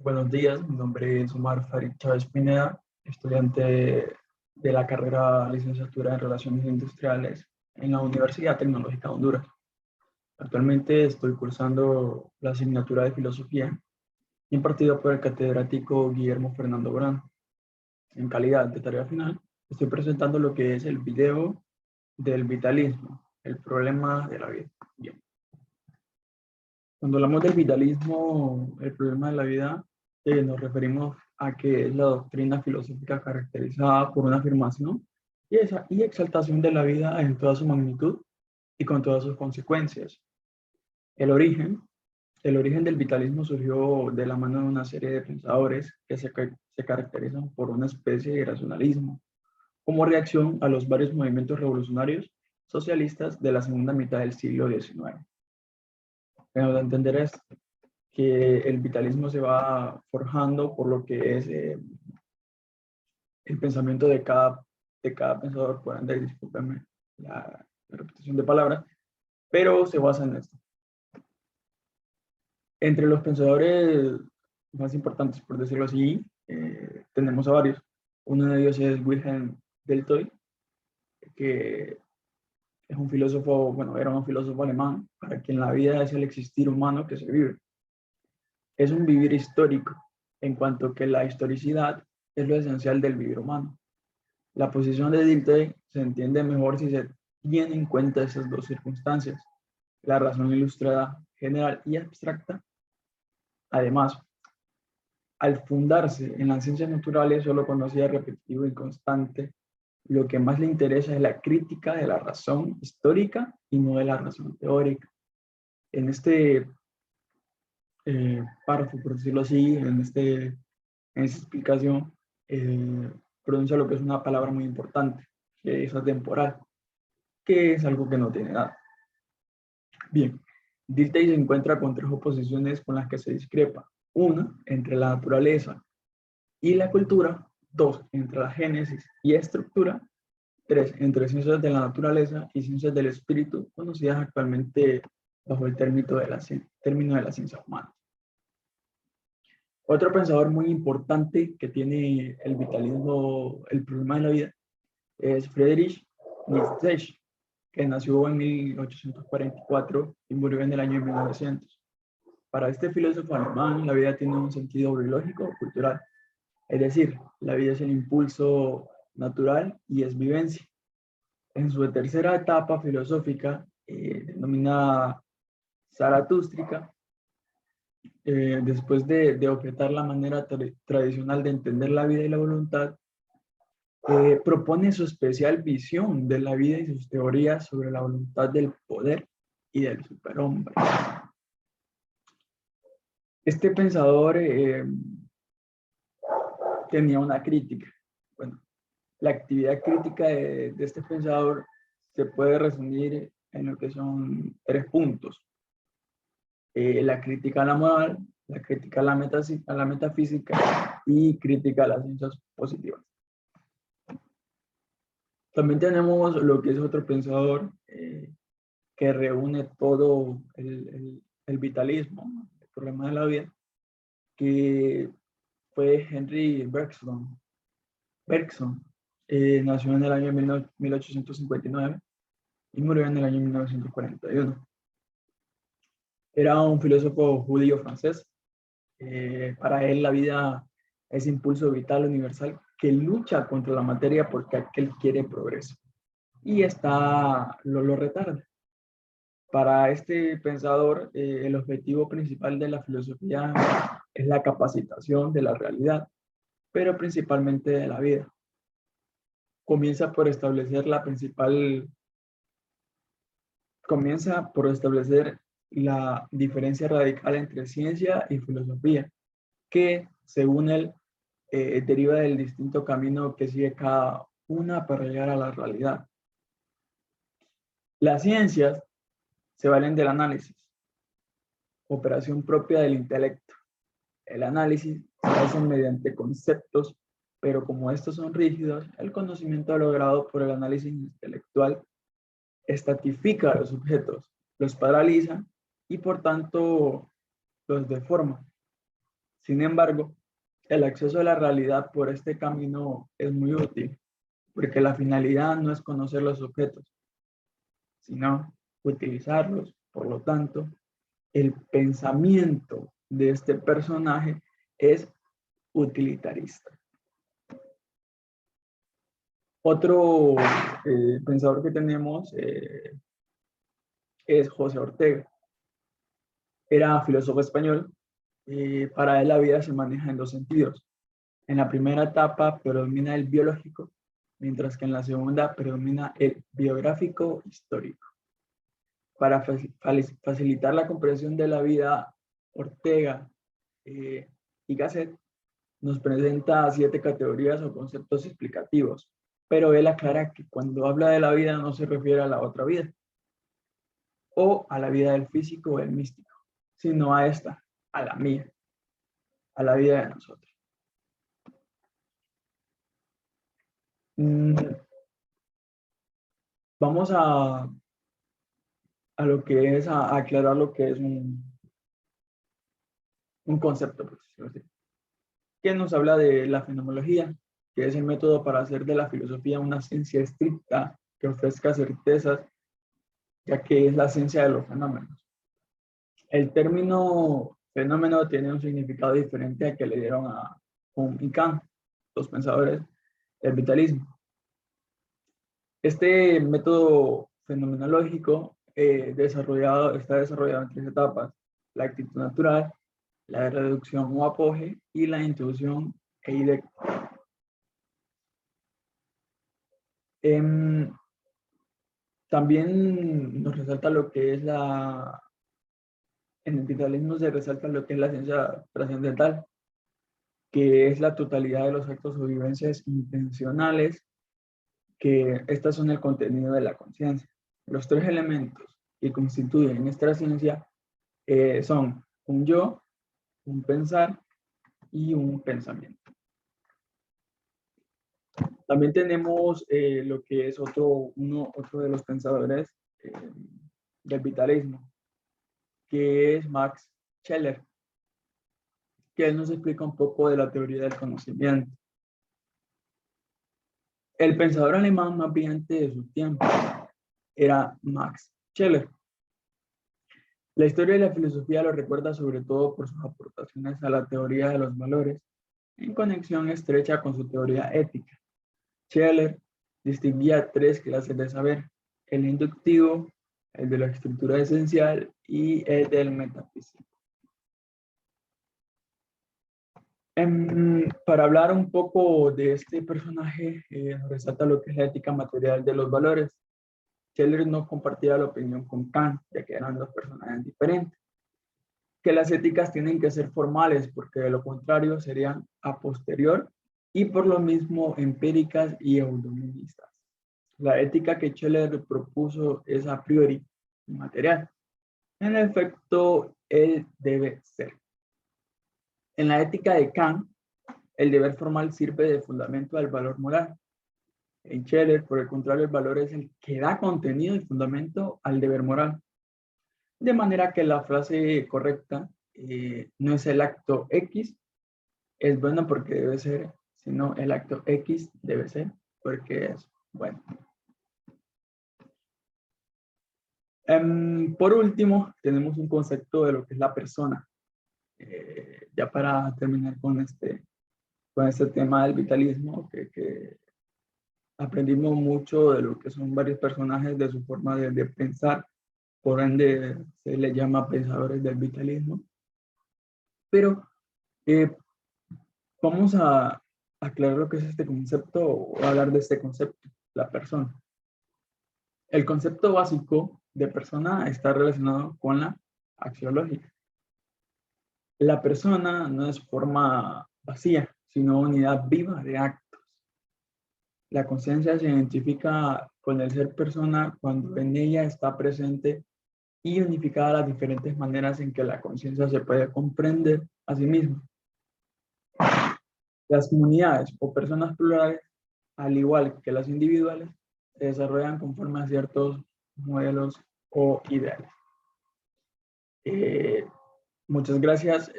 Buenos días, mi nombre es Omar Farid Chávez Pineda, estudiante de la carrera Licenciatura en Relaciones Industriales en la Universidad Tecnológica de Honduras. Actualmente estoy cursando la asignatura de Filosofía impartida por el catedrático Guillermo Fernando Brand. En calidad de tarea final, estoy presentando lo que es el video del vitalismo, el problema de la vida. Bien. Cuando hablamos del vitalismo, el problema de la vida, nos referimos a que es la doctrina filosófica caracterizada por una afirmación y exaltación de la vida en toda su magnitud y con todas sus consecuencias. El origen, el origen del vitalismo surgió de la mano de una serie de pensadores que se caracterizan por una especie de racionalismo, como reacción a los varios movimientos revolucionarios socialistas de la segunda mitad del siglo XIX. Tenemos que entender esto, que el vitalismo se va forjando por lo que es el pensamiento de cada pensador. Por ende, discúlpenme la repetición de palabras, pero se basa en esto. Entre los pensadores más importantes, por decirlo así, tenemos a varios. Uno de ellos es Wilhelm Deltoy, que es un filósofo, bueno, era un filósofo alemán, para quien la vida es el existir humano que se vive. Es un vivir histórico, en cuanto que la historicidad es lo esencial del vivir humano. La posición de Dilthey se entiende mejor si se tiene en cuenta esas dos circunstancias, la razón ilustrada general y abstracta. Además, al fundarse en las ciencias naturales, solo conocía repetitivo y constante. Lo que más le interesa es la crítica de la razón histórica y no de la razón teórica. En este párrafo, por decirlo así, en esa explicación, pronuncia lo que es una palabra muy importante, que es atemporal, que es algo que no tiene edad. Bien, Dilthey se encuentra con tres oposiciones con las que se discrepa. Una, entre la naturaleza y la cultura. Dos, entre la génesis y estructura. Tres, entre ciencias de la naturaleza y ciencias del espíritu, conocidas actualmente bajo el término de la ciencia humana. Otro pensador muy importante que tiene el vitalismo, el problema de la vida, es Friedrich Nietzsche, que nació en 1844 y murió en el año 1900. Para este filósofo alemán, la vida tiene un sentido biológico o cultural, es decir, la vida es el impulso natural y es vivencia. En su tercera etapa filosófica, denominada zaratústrica, después de objetar la manera tradicional de entender la vida y la voluntad, propone su especial visión de la vida y sus teorías sobre la voluntad del poder y del superhombre. Este pensador tenía una crítica. Bueno, la actividad crítica de este pensador se puede resumir en lo que son tres puntos. La crítica a la moral, la crítica a la metafísica y crítica a las ciencias positivas. También tenemos lo que es otro pensador que reúne todo el vitalismo, el problema de la vida, que fue Henry Bergson. Nació en el año 1859 y murió en el año 1941. Era un filósofo judío francés. Para él la vida es impulso vital universal que lucha contra la materia porque aquel quiere progreso. Y lo retarda. Para este pensador, el objetivo principal de la filosofía es la capacitación de la realidad, pero principalmente de la vida. Comienza por establecer la diferencia radical entre ciencia y filosofía, que según él deriva del distinto camino que sigue cada una para llegar a la realidad. Las ciencias se valen del análisis, operación propia del intelecto. El análisis se hace mediante conceptos, pero como estos son rígidos, el conocimiento logrado por el análisis intelectual estatifica a los objetos, los paraliza y por tanto los deforma. Sin embargo, el acceso a la realidad por este camino es muy útil, porque la finalidad no es conocer los objetos, sino utilizarlos. Por lo tanto, el pensamiento de este personaje es utilitarista. Otro pensador que tenemos es José Ortega. Era filósofo español. Para él la vida se maneja en dos sentidos. En la primera etapa predomina el biológico, mientras que en la segunda predomina el biográfico histórico. Para facilitar la comprensión de la vida, Ortega y Gasset nos presenta 7 categorías o conceptos explicativos, pero él aclara que cuando habla de la vida no se refiere a la otra vida, o a la vida del físico o del místico, sino a esta, a la mía, a la vida de nosotros. Vamos a lo que es, a aclarar lo que es un concepto, por decirlo así, que nos habla de la fenomenología, que es el método para hacer de la filosofía una ciencia estricta que ofrezca certezas, ya que es la ciencia de los fenómenos. El término fenómeno tiene un significado diferente al que le dieron a Hume y Kant, los pensadores del vitalismo. Este método fenomenológico está desarrollado en 3 etapas: la actitud natural, la reducción o apoge y la introducción e idea. También nos resalta lo que es en el vitalismo se resalta lo que es la ciencia trascendental, que es la totalidad de los actos o vivencias intencionales, que estas son el contenido de la conciencia. Los 3 elementos que constituyen esta ciencia son un yo, un pensar y un pensamiento. También tenemos lo que es otro de los pensadores del vitalismo, que es Max Scheler, que él nos explica un poco de la teoría del conocimiento. El pensador alemán más brillante de su tiempo era Max Scheler. La historia de la filosofía lo recuerda sobre todo por sus aportaciones a la teoría de los valores, en conexión estrecha con su teoría ética. Scheler distinguía 3 clases de saber: el inductivo, el de la estructura esencial y el del metafísico. Para hablar un poco de este personaje, nos resalta lo que es la ética material de los valores. Scheler no compartía la opinión con Kant, ya que eran 2 personajes diferentes. Que las éticas tienen que ser formales, porque de lo contrario serían a posterior y por lo mismo empíricas y eudemonistas. La ética que Scheler propuso es a priori material. En efecto, el debe ser. En la ética de Kant, el deber formal sirve de fundamento al valor moral. En Scheler, por el contrario, el valor es el que da contenido y fundamento al deber moral. De manera que la frase correcta no es el acto X es bueno porque debe ser, sino el acto X debe ser porque es bueno. Por último, tenemos un concepto de lo que es la persona. Ya para terminar con este tema del vitalismo, que aprendimos mucho de lo que son varios personajes, de su forma de pensar, por ende se les llama pensadores del vitalismo. Pero vamos a aclarar lo que es este concepto o hablar de este concepto, la persona. El concepto básico de persona está relacionado con la axiológica. La persona no es forma vacía, sino unidad viva de actos. La conciencia se identifica con el ser persona cuando en ella está presente y unificada las diferentes maneras en que la conciencia se puede comprender a sí misma. Las comunidades o personas plurales, al igual que las individuales, se desarrollan conforme a ciertos modelos o ideales. Muchas gracias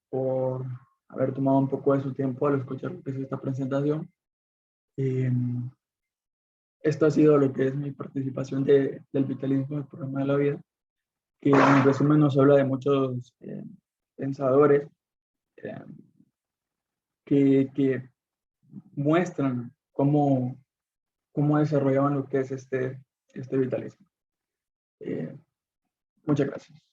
por haber tomado un poco de su tiempo al escuchar lo que es esta presentación. Esto ha sido lo que es mi participación del vitalismo, el programa de la vida, que en resumen nos habla de muchos pensadores eh, que muestran cómo desarrollaban lo que es este vitalismo. Muchas gracias.